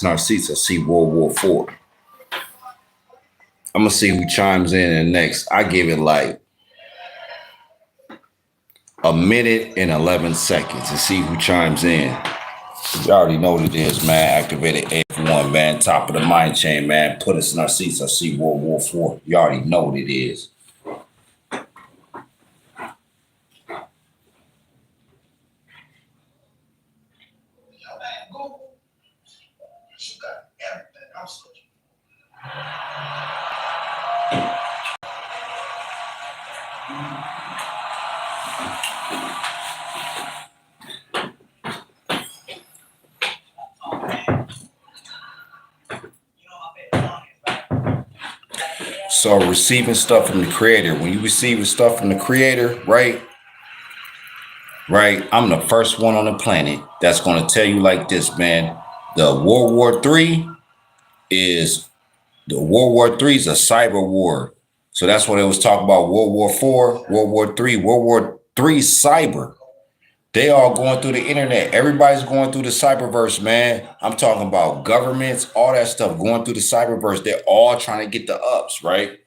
in our seats. I see World War IV. I'm gonna see who chimes in next. I give it like a minute and 11 seconds to see who chimes in. You already know what it is, man. Activated AF1, man. Top of the mind chain, man. Put us in our seats. I see World War IV. You already know what it is. So receiving stuff from the creator. When you receive stuff from the creator, right? I'm the first one on the planet that's going to tell you like this, man. The World War III is a cyber war. So that's what it was talking about. World War IV, World War III, World War III cyber. They all going through the internet. Everybody's going through the cyberverse, man. I'm talking about governments, all that stuff going through the cyberverse. They're all trying to get the ups, right?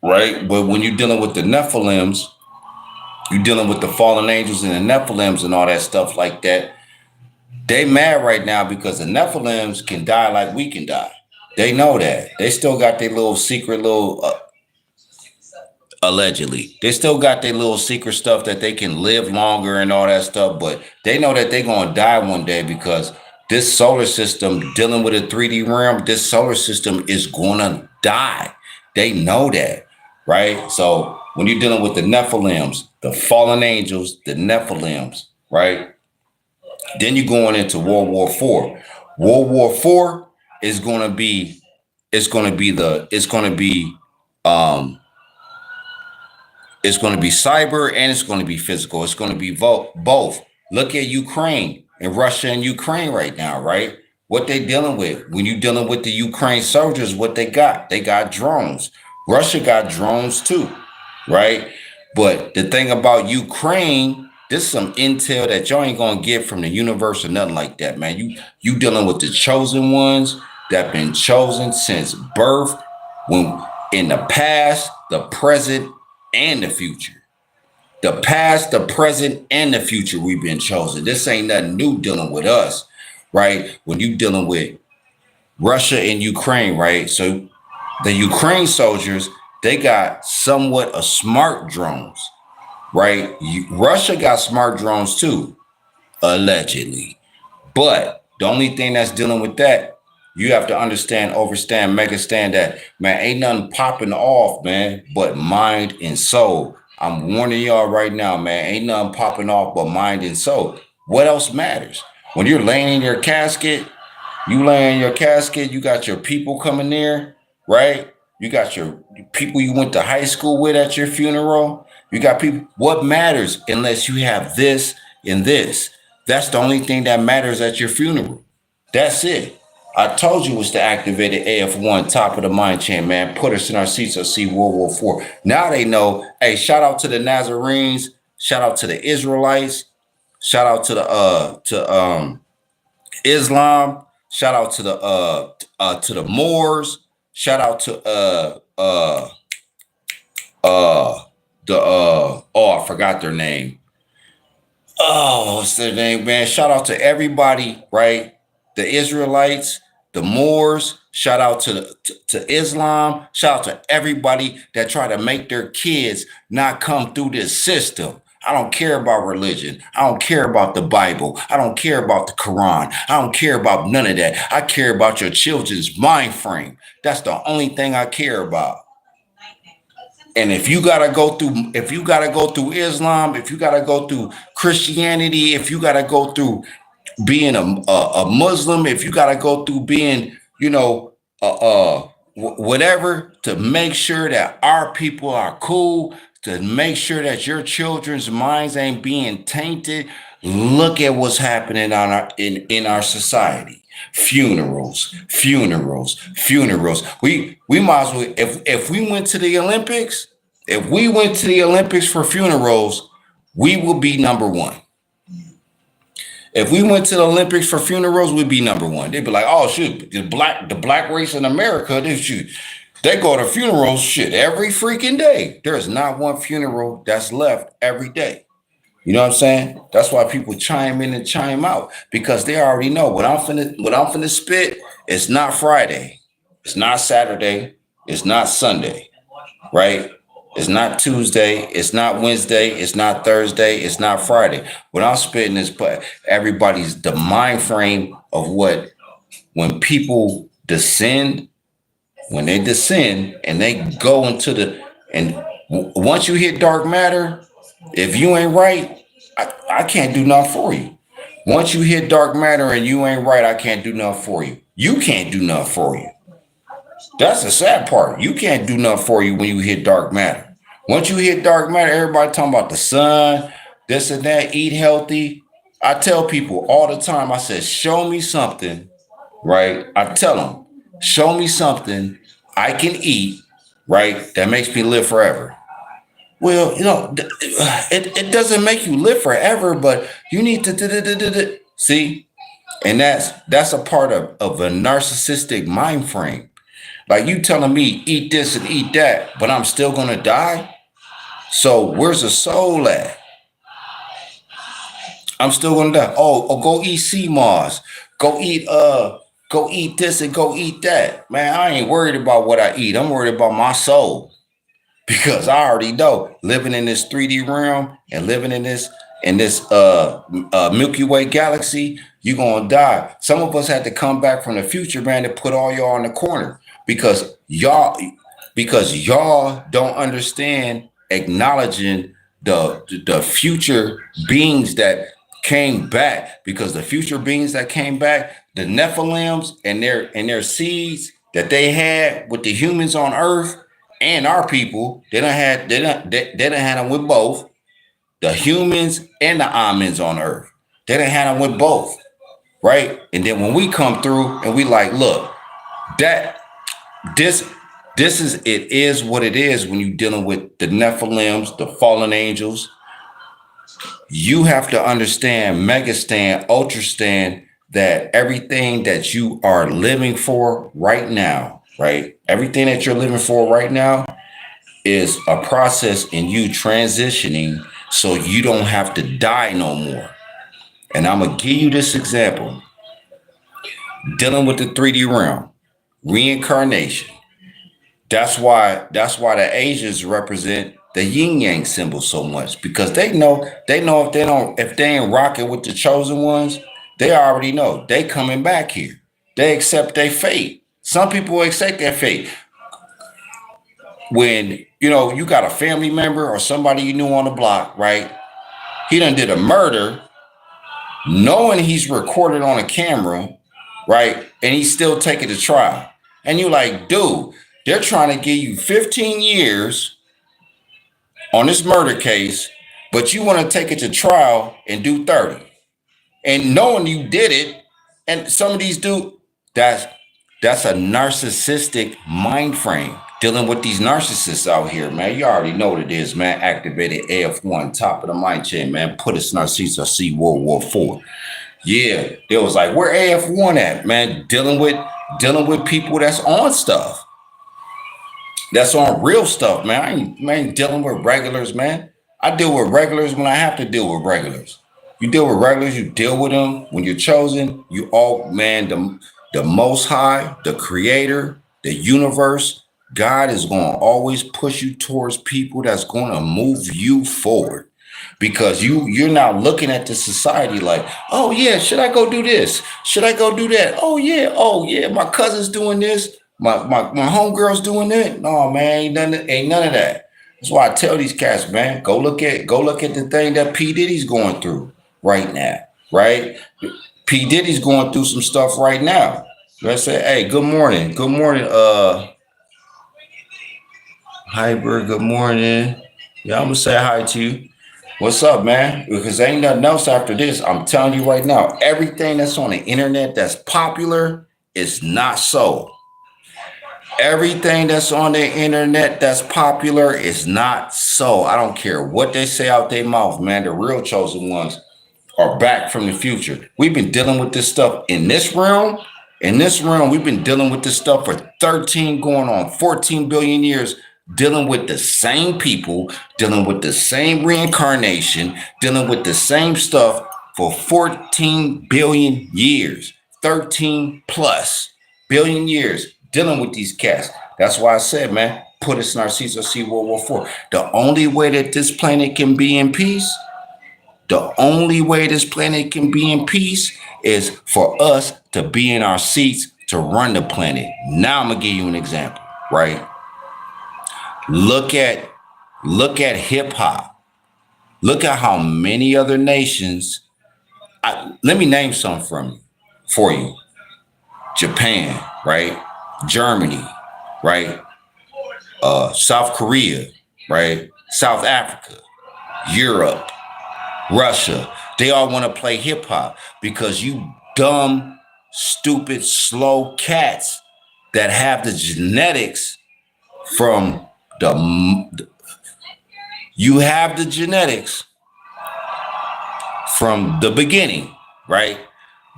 Right. But when you're dealing with the Nephilims, you're dealing with the fallen angels and the Nephilims and all that stuff like that. They mad right now because the Nephilims can die like we can die. They know that. They still got their little secret allegedly. They still got their little secret stuff that they can live longer and all that stuff, but they know that they're going to die one day because this solar system dealing with a 3D realm, this solar system is going to die. They know that, right? So when you're dealing with the Nephilims, the fallen angels, the Nephilims, right? Then you're going into World War IV. World War IV is going to be, it's going to be cyber and it's going to be physical. It's going to be both. Look at Ukraine and Russia and Ukraine right now, right? What they dealing with. When you're dealing with the Ukraine soldiers, what they got drones. Russia got drones too, right? But the thing about Ukraine, this is some intel that y'all ain't gonna get from the universe or nothing like that, man. You dealing with the chosen ones that been chosen since birth, when in the past, the present, and the future. The past, the present, and the future, we've been chosen. This ain't nothing new dealing with us, right? When you dealing with Russia and Ukraine, right? So the Ukraine soldiers, they got somewhat of smart drones, right? Russia got smart drones too, allegedly. But the only thing that's dealing with that, you have to understand, understand that, man, ain't nothing popping off, man, but mind and soul. I'm warning y'all right now, man, ain't nothing popping off but mind and soul. What else matters? When you're laying in your casket, you got your people coming there, right? You got your people you went to high school with at your funeral. You got people. What matters unless you have this and this? That's the only thing that matters at your funeral. That's it. I told you it's the activated AF1 top of the mind chain, man. Put us in our seats. I see World War IV. Now they know. Hey, shout out to the Nazarenes. Shout out to the Israelites. Shout out to the Islam. Shout out to the Moors. Shout out to I forgot their name. Oh, what's their name, man? Shout out to everybody, right? The Israelites, the Moors. Shout out to Islam. Shout out to everybody that try to make their kids not come through this system. I don't care about religion. I don't care about the Bible. I don't care about the Quran. I don't care about none of that. I care about your children's mind frame. That's the only thing I care about. And if you gotta go through Islam, if you gotta go through Christianity, if you gotta go through being a Muslim, if you gotta go through being, whatever, to make sure that our people are cool, to make sure that your children's minds ain't being tainted, look at what's happening in our society. Funerals. We might as well, if we went to the Olympics, for funerals, we will be number one. If we went to the Olympics for funerals, we'd be number one. They'd be like, oh shoot, the black race in America, they go to funerals shit every freaking day. There's not one funeral that's left every day. You know what I'm saying? That's why people chime in and chime out because they already know what I'm finna spit. It's not Friday, it's not Saturday, it's not Sunday, right? It's not Tuesday, it's not Wednesday, it's not Thursday, it's not Friday. What I'm spitting is but everybody's the mind frame of what when people descend, when they descend and they go into the and once you hit dark matter, if you ain't right, I can't do nothing for you. Once you hit dark matter and you ain't right, I can't do nothing for you. You can't do nothing for you. That's the sad part. You can't do nothing for you when you hit dark matter. Once you hit dark matter, everybody talking about the sun, this and that, eat healthy. I tell people all the time, I said, show me something, right? I tell them, show me something I can eat, right? That makes me live forever. Well, it doesn't make you live forever, but you need to see, and that's a part of a narcissistic mind frame. Like you telling me eat this and eat that, but I'm still gonna die. So where's the soul at? I'm still gonna die. Oh, go eat sea moss. Go eat go eat this and go eat that. Man, I ain't worried about what I eat. I'm worried about my soul. Because I already know living in this 3D realm and living in this Milky Way galaxy, you're gonna die. Some of us had to come back from the future, man, to put all y'all in the corner because y'all don't understand acknowledging the future beings that came back because the future beings that came back, the Nephilims and their seeds that they had with the humans on Earth and our people, they done had them with both the humans and the Amens on Earth. They done had them with both, right? And then when we come through and we like, look, that this this is what it is when you're dealing with the Nephilims, the fallen angels. You have to understand, Megastan, Ultrastan, that everything that you are living for right now, right? Everything that you're living for right now is a process in you transitioning so you don't have to die no more. And I'm gonna give you this example. Dealing with the 3D realm, reincarnation. That's why the Asians represent the yin yang symbol so much because they know if they ain't rocking with the chosen ones, they already know they coming back here. They accept their fate. Some people accept their fate. When you got a family member or somebody you knew on the block, right? He done did a murder, knowing he's recorded on a camera, right? And he's still taking the trial. And you like, dude, they're trying to give you 15 years on this murder case, but you want to take it to trial and do 30. And knowing you did it, and some of these do, that's that's a narcissistic mind frame. Dealing with these narcissists out here, man. You already know what it is, man. Activated AF1, top of the mind chain, man. Put us narcissist see World War IV. Yeah, they was like, where AF1 at, man? Dealing with people that's on stuff. That's on real stuff, man. I ain't dealing with regulars, man. I deal with regulars when I have to deal with regulars. You deal with regulars, you deal with them when you're chosen. You all, man, the most high, the creator, the universe, God is going to always push you towards people that's going to move you forward because you're not looking at the society like, oh yeah, should I go do this? Should I go do that? Oh yeah, my cousin's doing this. My homegirl's doing that. No, man, ain't none of that. That's why I tell these cats, man, go look at the thing that P. Diddy's going through right now, right? P. Diddy's going through some stuff right now. Let's say, hey, good morning. Good morning, Hyper, good morning. Yeah, I'm gonna say hi to you. What's up, man? Because ain't nothing else after this. I'm telling you right now, everything that's on the internet that's popular is not so. Everything that's on the internet that's popular is not so. I don't care what they say out their mouth, man. The real chosen ones. are back from the future. We've been dealing with this stuff in this realm. In this realm, we've been dealing with this stuff for 13 going on 14 billion years, dealing with the same people, dealing with the same reincarnation, dealing with the same stuff for 14 billion years, 13 plus billion years, dealing with these cats. That's why I said, man, put us in our seats or see World War IV. The only way that this planet can be in peace, the only way this planet can be in peace is for us to be in our seats to run the planet. Now I'm gonna give you an example, right? Look at hip hop. Look at how many other nations. Let me name some for you. Japan, right? Germany, right? South Korea, right? South Africa, Europe, Russia. They all want to play hip hop because you dumb, stupid, slow cats that have the genetics from you have the genetics from the beginning, right?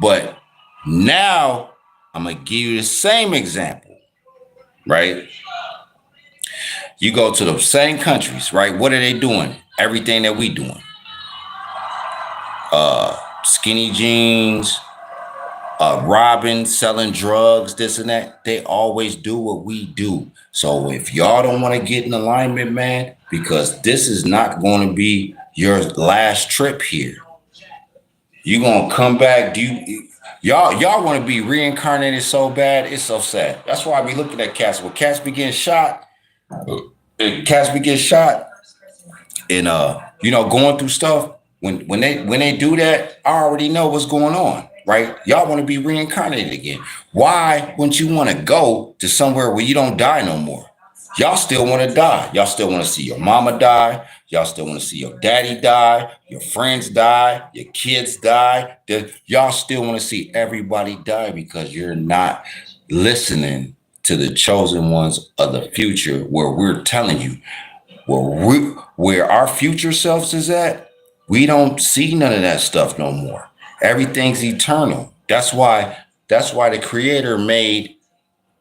But now I'm gonna give you the same example, right? You go to the same countries, right? What are they doing? Everything that we doing. Skinny jeans, robbing, selling drugs, this and that. They always do what we do. So if y'all don't want to get in alignment, man, because this is not going to be your last trip here. You're gonna come back. Y'all want to be reincarnated so bad, it's so sad. That's why I be looking at cats. When cats be getting shot, and going through stuff. When they do that, I already know what's going on, right? Y'all want to be reincarnated again. Why wouldn't you want to go to somewhere where you don't die no more? Y'all still want to die. Y'all still want to see your mama die. Y'all still want to see your daddy die, your friends die, your kids die. Y'all still want to see everybody die because you're not listening to the chosen ones of the future, where we're telling you where our future selves is at. We don't see none of that stuff no more. Everything's eternal. That's why the creator made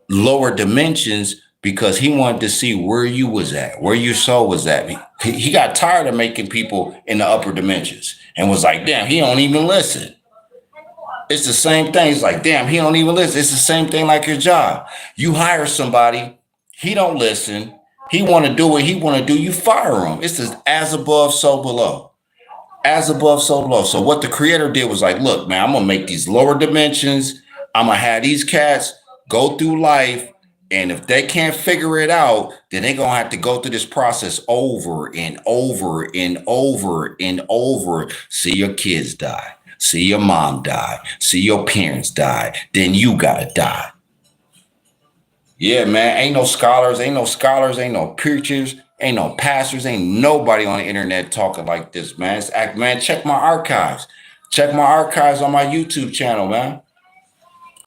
lower dimensions, because he wanted to see where you was at, where your soul was at. He got tired of making people in the upper dimensions and was like, damn, he don't even listen. It's the same thing. It's like, damn, he don't even listen. It's the same thing like your job. You hire somebody, he don't listen. He want to do what he want to do. You fire him. It's just as above, so below. As above, so below. So what the creator did was like, look, man, I'm going to make these lower dimensions. I'm going to have these cats go through life. And if they can't figure it out, then they're going to have to go through this process over and over and over and over. See your kids die. See your mom die. See your parents die. Then you got to die. Yeah, man. Ain't no scholars, ain't no preachers, ain't no pastors, ain't nobody on the internet talking like this, man. Man, check my archives. Check my archives on my YouTube channel, man.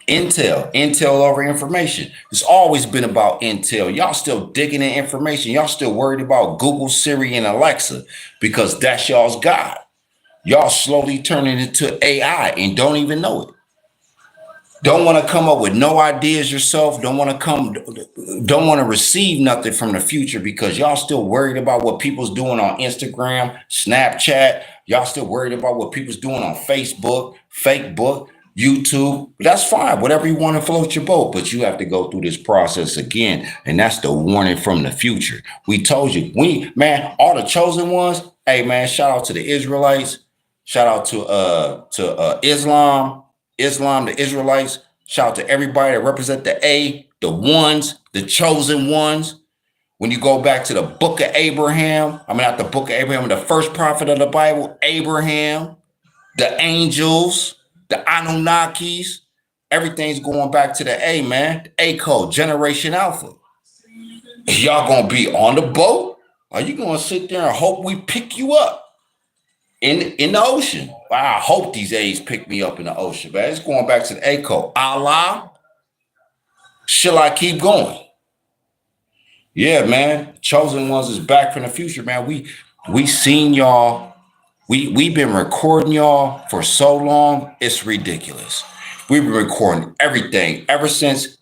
Intel over information. It's always been about intel. Y'all still digging in information. Y'all still worried about Google, Siri, and Alexa because that's y'all's God. Y'all slowly turning into AI and don't even know it. Don't want to come up with no ideas yourself. Don't want to receive nothing from the future because y'all still worried about what people's doing on Instagram, Snapchat. Y'all still worried about what people's doing on Facebook, Fakebook, YouTube. That's fine. Whatever you want to float your boat, but you have to go through this process again. And that's the warning from the future. We told you, man, all the chosen ones. Hey, man, shout out to the Israelites. Shout out to Islam, the Israelites. Shout out to everybody that represent the the ones, the chosen ones. When you go back to the book of Abraham, not the book of Abraham, the first prophet of the Bible, Abraham, the angels, the Anunnakis, everything's going back to the man, the A code, Generation Alpha. Y'all gonna be on the boat? Are you gonna sit there and hope we pick you up in the ocean? Wow, I hope these A's pick me up in the ocean, man. It's going back to the A code. Allah, shall I keep going? Yeah, man. Chosen ones is back from the future, man. We seen y'all We've been recording y'all for so long, it's ridiculous. We've been recording everything ever since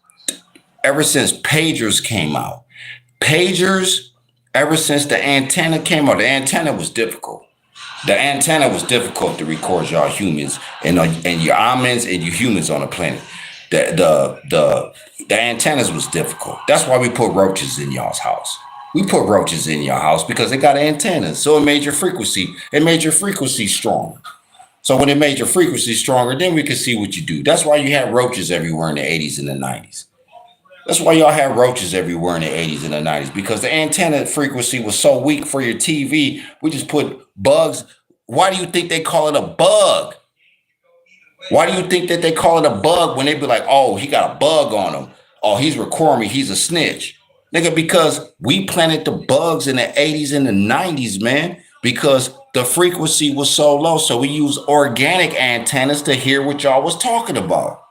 pagers came out. Pagers, ever since the antenna came out, the antenna was difficult. The antenna was difficult to record y'all humans and your almonds and your humans on the planet. The antennas was difficult. That's why we put roaches in y'all's house. We put roaches in your house because they got antennas. So it made your frequency strong. So when it made your frequency stronger, then we could see what you do. That's why you had roaches everywhere in the 80s and the 90s. That's why y'all had roaches everywhere in the 80s and the 90s, because the antenna frequency was so weak for your TV. We just put bugs. Why do you think they call it a bug? Why do you think that they call it a bug when they be like, oh, he got a bug on him? Oh, he's recording me. He's a snitch. Nigga, because we planted the bugs in the 80s and the 90s, man, because the frequency was so low. So we use organic antennas to hear what y'all was talking about.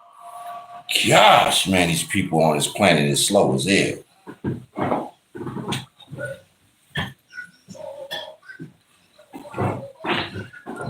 Gosh, man, these people on this planet is slow as hell.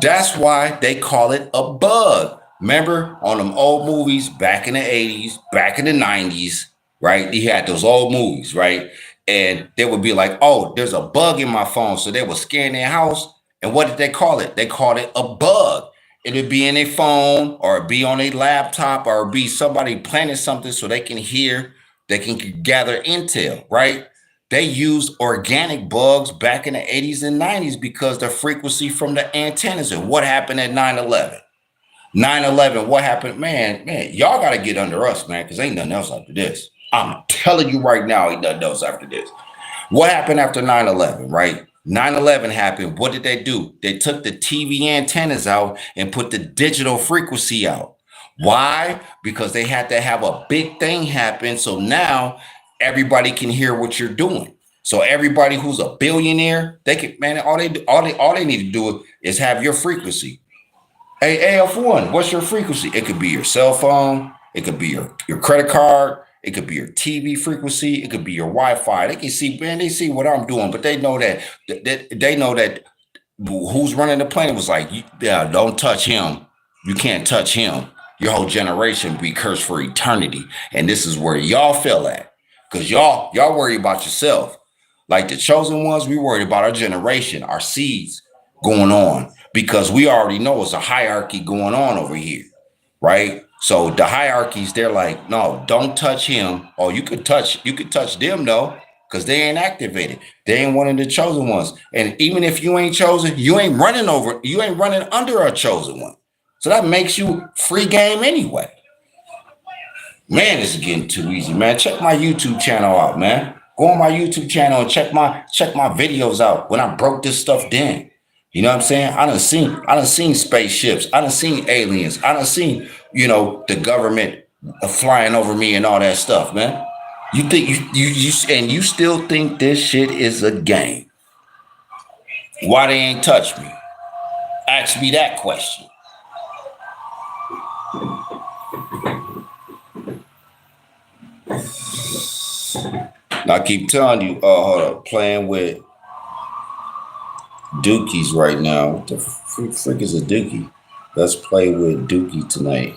That's why they call it a bug. Remember on them old movies back in the 80s, back in the 90s, right? You had those old movies, right? And they would be like, oh, there's a bug in my phone. So they would scan their house. And what did they call it? They called it a bug. It would be in their phone or be on a laptop or be somebody planted something so they can hear, they can gather intel, right? They used organic bugs back in the 80s and 90s because the frequency from the antennas. And what happened at 9/11? 9/11, what happened? Man, y'all got to get under us, man, because ain't nothing else after this. I'm telling you right now, ain't nothing else after this. What happened after 9/11, right? 9/11 happened. What did they do? They took the TV antennas out and put the digital frequency out. Why? Because they had to have a big thing happen. So now everybody can hear what you're doing. So everybody who's a billionaire, they can, man, all they need to do is have your frequency. Hey, AF1, what's your frequency? It could be your cell phone. It could be your credit card. It could be your TV frequency. It could be your Wi-Fi. They can see, man, they see what I'm doing, but they know that who's running the planet was like, yeah, don't touch him. You can't touch him. Your whole generation be cursed for eternity. And this is where y'all fell at. Because y'all worry about yourself. Like the chosen ones, we worried about our generation, our seeds going on. Because we already know it's a hierarchy going on over here, right? So the hierarchies, they're like, no, don't touch him. Oh, you could touch them though, because they ain't activated. They ain't one of the chosen ones. And even if you ain't chosen, you ain't running under a chosen one. So that makes you free game anyway. Man, this is getting too easy, man. Check my YouTube channel out, man. Go on my YouTube channel and check my videos out when I broke this stuff down. You know what I'm saying? I done seen spaceships. I done seen aliens. I done seen, the government flying over me and all that stuff, man. You think you still think this shit is a game? Why they ain't touched me? Ask me that question. I keep telling you, hold up, playing with Dookies right now. What the frick is a Dookie? Let's play with Dookie tonight.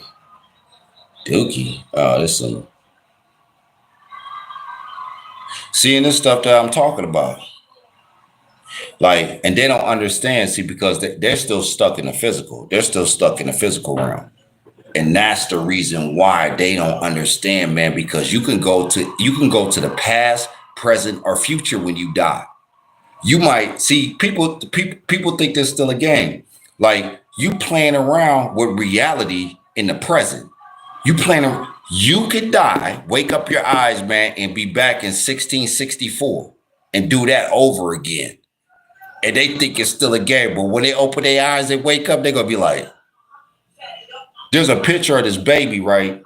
Dookie. Oh, this some. Seeing this stuff that I'm talking about. Like, and they don't understand, see, because they're still stuck in the physical. They're still stuck in the physical realm. And that's the reason why they don't understand, man, because you can go to the past, present, or future when you die. You might see people think there's still a game. Like you playing around with reality in the present. You could die, wake up your eyes, man, and be back in 1664 and do that over again. And they think it's still a game. But when they open their eyes, they wake up, they're gonna be like, there's a picture of this baby, right?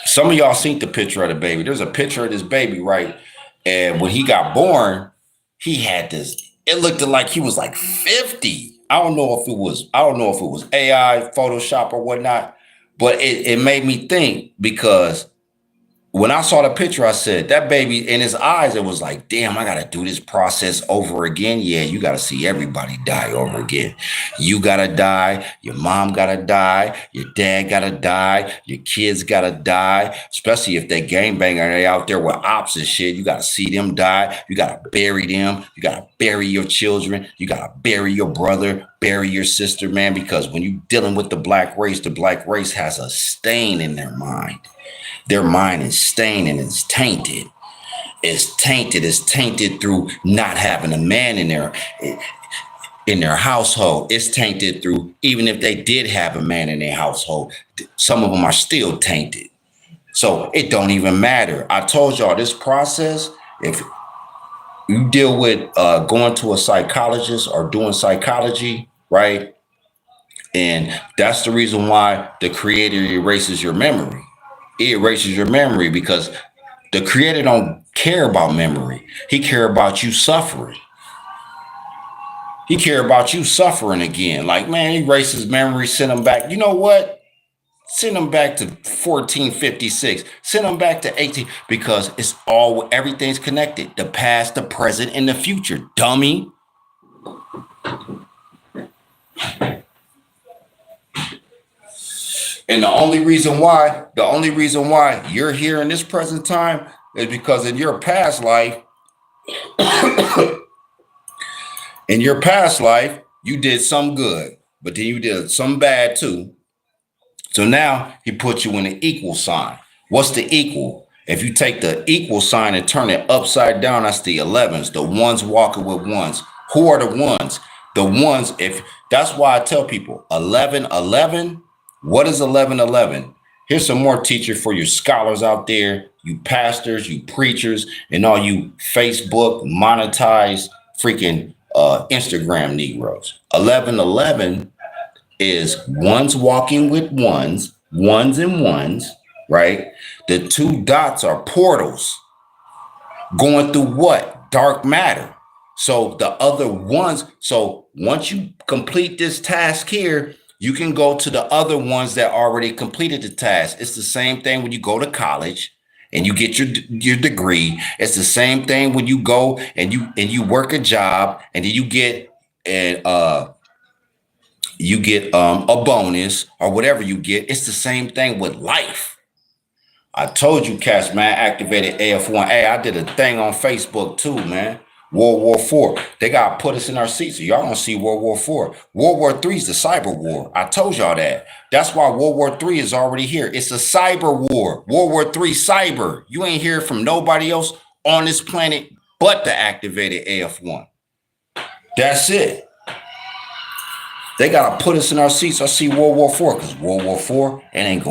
Some of y'all seen the picture of the baby. There's a picture of this baby, right? And when he got born, he had this, it looked like he was like 50. I don't know if it was AI, Photoshop or whatnot, but it made me think because when I saw the picture, I said, that baby in his eyes, it was like, damn, I got to do this process over again. Yeah, you got to see everybody die over again. You got to die. Your mom got to die. Your dad got to die. Your kids got to die, especially if they gangbanger and they out there with ops and shit. You got to see them die. You got to bury them. You got to bury your children. You got to bury your brother, bury your sister, man, because when you're dealing with the black race has a stain in their mind. Their mind is stained and it's tainted. It's tainted. It's tainted through not having a man in their household. It's tainted through, even if they did have a man in their household, some of them are still tainted. So it don't even matter. I told y'all this process, if you deal with going to a psychologist or doing psychology, right? And that's the reason why the creator erases your memory. It erases your memory because the creator don't care about memory. He care about you suffering. He care about you suffering again. Like, man, erase his memory, send him back. You know what? Send him back to 1456. Send him back to 18 because it's all, everything's connected. The past, the present, and the future. Dummy. And the only reason why you're here in this present time is because in your past life, you did some good, but then you did some bad too. So now he puts you in an equal sign. What's the equal? If you take the equal sign and turn it upside down, that's the 11s, the ones walking with ones. Who are the ones? The ones, if that's why I tell people 1111. What is 1111? Here's some more teacher for your scholars out there, you pastors, you preachers, and all you Facebook monetized freaking Instagram Negroes. 1111 is ones walking with ones, ones and ones, right? The two dots are portals going through what? Dark matter. So the other ones, so once you complete this task here, you can go to the other ones that already completed the task. It's the same thing when you go to college and you get your degree. It's the same thing when you go and you work a job and then you get a bonus or whatever you get. It's the same thing with life. I told you, cats, man, activated AF1. Hey, I did a thing on Facebook too, man. World War IV. They got to put us in our seats. So y'all don't see World War IV. World War III is the cyber war. I told y'all that. That's why World War III is already here. It's a cyber war. World War III cyber. You ain't hear from nobody else on this planet but the activated AF1. That's it. They got to put us in our seats. I see World War IV because World War IV, it ain't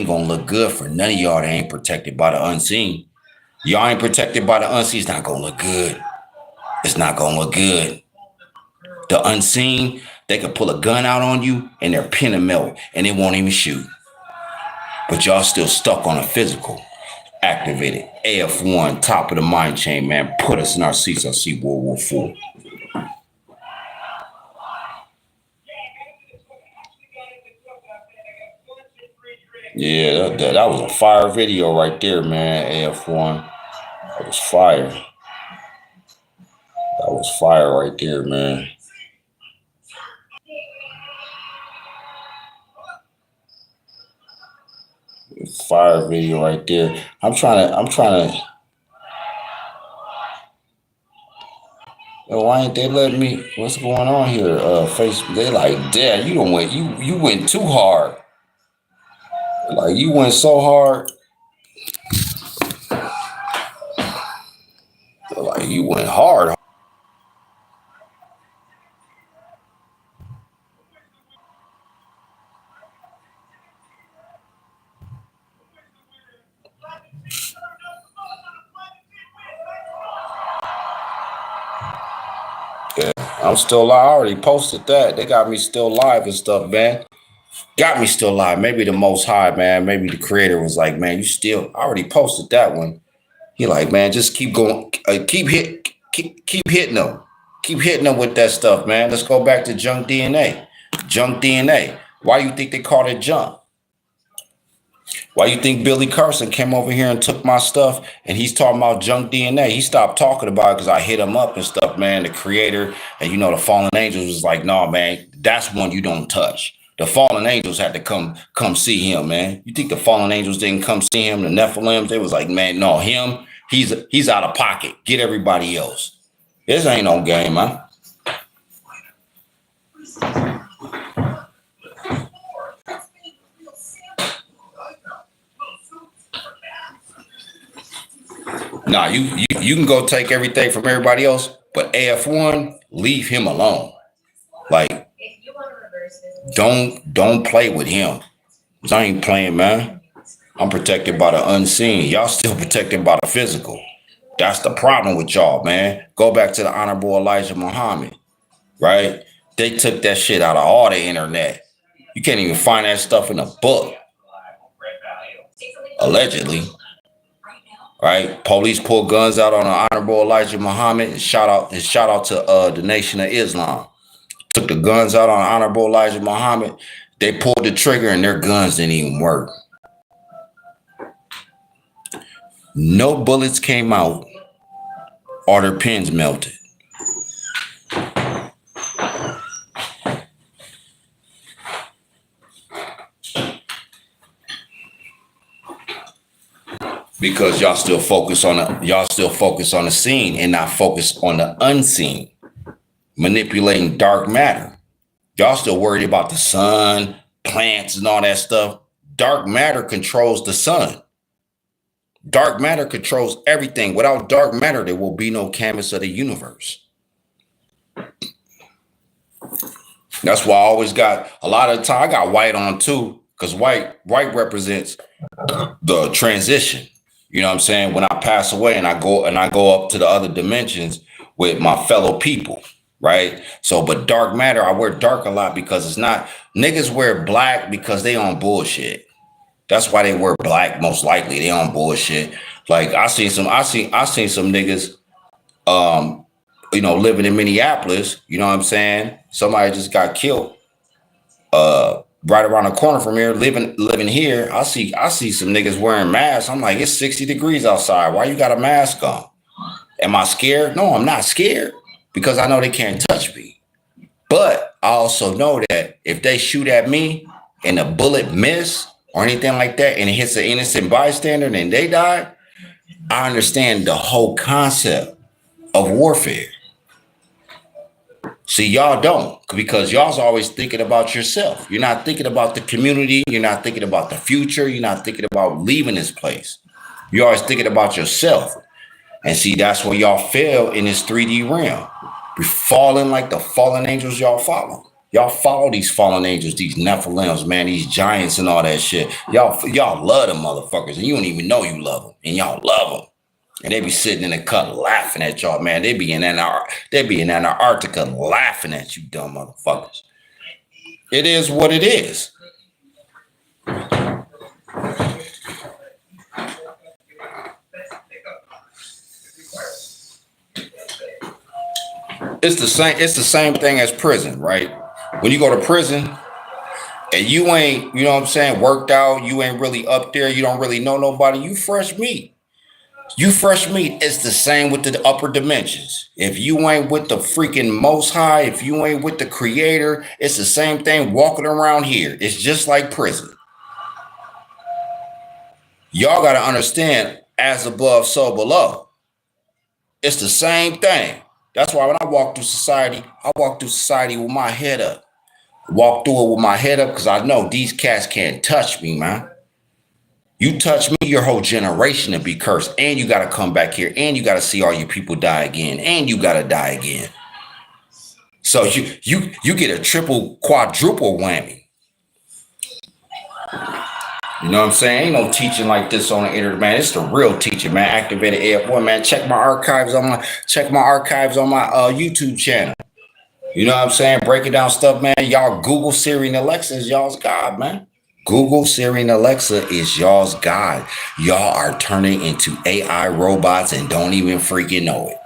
gonna look good for none of y'all that ain't protected by the unseen. Y'all ain't protected by the unseen. It's not gonna look good. It's not going to look good. The unseen, they could pull a gun out on you and they're pin and melt and they won't even shoot. But y'all still stuck on a physical. Activated. AF1, top of the mind chain, man. Put us in our seats. I see World War IV. Yeah, that was a fire video right there, man. AF1. That was fire. That was fire right there, man. Fire video right there. I'm trying to. Why ain't they letting me? What's going on here? Facebook. They like, damn, you went too hard. Like you went so hard. Like you went hard. Yeah, I'm still live. I already posted that. They got me still live and stuff, man. Got me still live. Maybe the Most High, man. Maybe the creator was like, man, you still. I already posted that one. He like, man, just keep going. Keep hitting them. Keep hitting them with that stuff, man. Let's go back to junk DNA. Junk DNA. Why do you think they call it junk? Why you think Billy Carson came over here and took my stuff and he's talking about junk DNA? He stopped talking about it because I hit him up and stuff, man. The creator and the fallen angels was like, no, man, that's one you don't touch. The fallen angels had to come see him, man. You think the fallen angels didn't come see him? The Nephilims, they was like, man, no, him, he's out of pocket. Get everybody else. This ain't no game, man. Nah, you can go take everything from everybody else, but AF1, leave him alone. Like, don't play with him. I ain't playing, man. I'm protected by the unseen. Y'all still protected by the physical. That's the problem with y'all, man. Go back to the Honorable Elijah Muhammad, right? They took that shit out of all the internet. You can't even find that stuff in a book. Allegedly. Right? Police pulled guns out on the Honorable Elijah Muhammad and shout out to the Nation of Islam. Took the guns out on the Honorable Elijah Muhammad. They pulled the trigger and their guns didn't even work. No bullets came out or their pins melted. Because y'all still focus on the scene and not focus on the unseen, manipulating dark matter. Y'all still worried about the sun, plants, and all that stuff. Dark matter controls the sun. Dark matter controls everything. Without dark matter, there will be no canvas of the universe. That's why I always got a lot of the time. I got white on too, because white represents the transition. You know what I'm saying? When I pass away and I go up to the other dimensions with my fellow people, right? So, but dark matter, I wear dark a lot because it's not, niggas wear black because they on bullshit. That's why they wear black, most likely. They on bullshit. Like I seen some niggas living in Minneapolis, you know what I'm saying? Somebody just got killed. Right around the corner from here, living here, I see some niggas wearing masks. I'm like, it's 60 degrees outside. Why you got a mask on? Am I scared? No, I'm not scared because I know they can't touch me. But I also know that if they shoot at me and a bullet miss or anything like that and it hits an innocent bystander and they die, I understand the whole concept of warfare. See, y'all don't, because y'all's always thinking about yourself. You're not thinking about the community. You're not thinking about the future. You're not thinking about leaving this place. You're always thinking about yourself. And see, that's where y'all fail in this 3D realm. You're falling like the fallen angels y'all follow. Y'all follow these fallen angels, these Nephilims, man, these giants and all that shit. Y'all love them motherfuckers, and you don't even know you love them, and y'all love them. And they be sitting in the cut laughing at y'all, man. They be in Antarctica laughing at you, dumb motherfuckers. It is what it is. It's the same thing as prison, right? When you go to prison and you ain't, you know what I'm saying, worked out, you ain't really up there, you don't really know nobody, you fresh meat. You fresh meat. It's the same with the upper dimensions. If you ain't with the freaking Most High, if you ain't with the Creator, it's the same thing walking around here. It's just like prison. Y'all got to understand, as above, so below. It's the same thing. That's why when I walk through society with my head up. Walk through it with my head up because I know these cats can't touch me, man. You touch me, your whole generation to be cursed. And you got to come back here. And you got to see all your people die again. And you got to die again. So you get a triple, quadruple whammy. You know what I'm saying? Ain't no teaching like this on the internet, man. It's the real teaching, man. Activated AF1, man. Check my archives on my YouTube channel. You know what I'm saying? Breaking down stuff, man. Y'all Google Siri and Alexa is y'all's God, man. Google, Siri, and Alexa is y'all's God. Y'all are turning into AI robots and don't even freaking know it.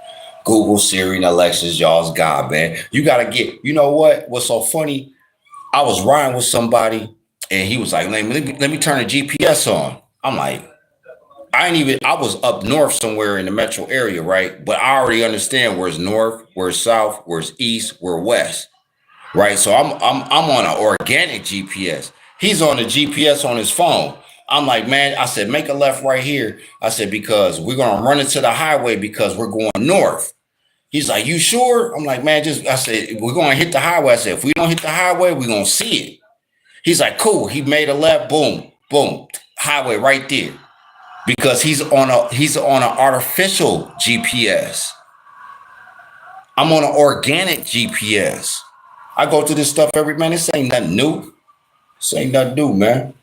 Google, Siri, and Alexa is y'all's God, man. You got to get, you know what? What's so funny? I was riding with somebody And he was like, let me turn the GPS on. I'm like, I was up north somewhere in the metro area, right? But I already understand where's north, where's south, where's east, where's west, right? So I'm on an organic GPS. He's on the GPS on his phone. I'm like, man, I said, make a left right here. I said, because we're gonna run into the highway because we're going north. He's like, you sure? I'm like, man, I said, we're gonna hit the highway. I said, if we don't hit the highway, we're gonna see it. He's like, cool. He made a left, boom, boom, highway right there. Because he's on an artificial GPS. I'm on an organic GPS. I go to this stuff every man. This ain't nothing new. This ain't nothing new, man.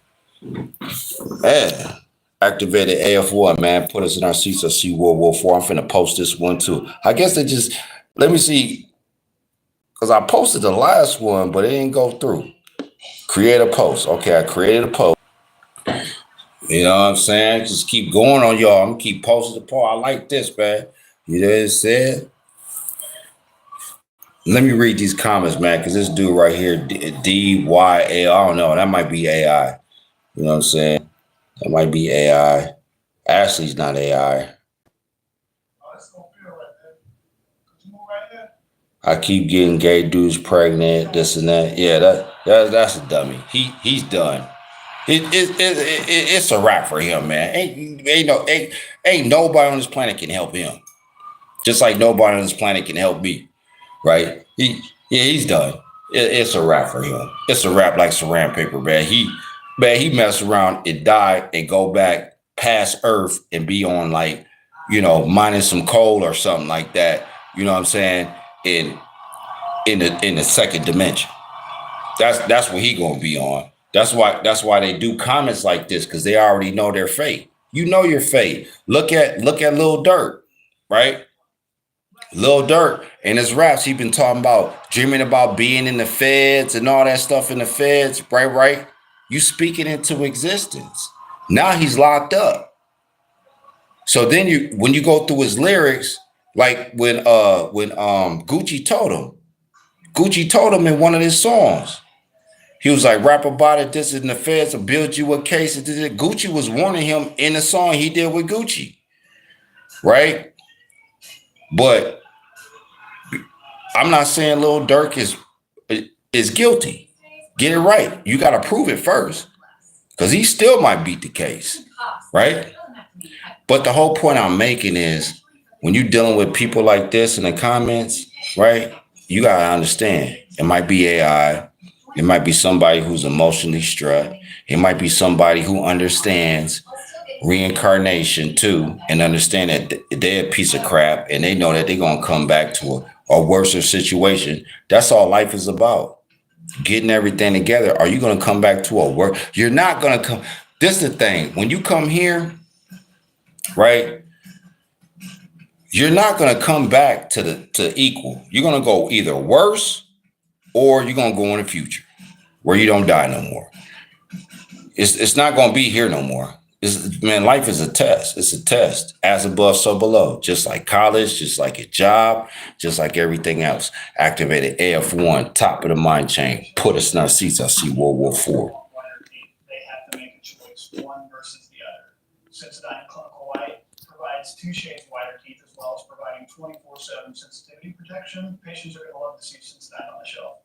Yeah. Activated AF1, man. Put us in our seats. I see World War IV. I'm finna post this one too. I guess they just let me see. Because I posted the last one, but it didn't go through. Create a post. Okay, I created a post. You know what I'm saying? Just keep going on y'all. I'm gonna keep posting the post. I like this, man. You know what I'm saying? Let me read these comments, man, because this dude right here, DYA, I don't know. That might be AI. You know what I'm saying? That might be AI. Ashley's not AI. I keep getting gay dudes pregnant, this and that. Yeah, that's a dummy. He's done. It's a wrap for him, man. Ain't nobody on this planet can help him. Just like nobody on this planet can help me, right? He's done. It's a wrap for him. It's a wrap like saran paper, man. He mess around and die and go back past Earth and be on like, minus some coal or something like that. You know what I'm saying? In the second dimension. That's what he gonna be on. That's why they do comments like this, because they already know their fate. You know your fate. Look at Lil Durk, right? Lil Durk and his raps, he been talking about dreaming about being in the feds and all that stuff in the feds, right? Right? You speak it into existence. Now he's locked up. So then when you go through his lyrics, like when Gucci told him in one of his songs, he was like, rap about it, this is in the feds, will build you a case. Gucci was warning him in the song he did with Gucci, right? But I'm not saying Lil Durk is guilty. Get it right. You got to prove it first, because he still might beat the case, right? But the whole point I'm making is when you're dealing with people like this in the comments, right? You got to understand it might be AI. It might be somebody who's emotionally stressed. It might be somebody who understands reincarnation too and understand that they're a piece of crap and they know that they're going to come back to a worse situation. That's all life is about. Getting everything together. Are you going to come back to a work? You're not going to come. This is the thing. When you come here, right? You're not going to come back to equal. You're going to go either worse or you're going to go in the future where you don't die no more. It's not going to be here no more. Man, life is a test. It's a test. As above, so below. Just like college, just like a job, just like everything else. Activated AF1, top of the mind chain. Put us in our seats. I see World War IV. They have to make a choice, one versus the other. Sensodyne Clinical White provides 2 shades whiter teeth as well as providing 24/7 sensitivity protection. Patients are going to love to see Sensodyne on the shelf.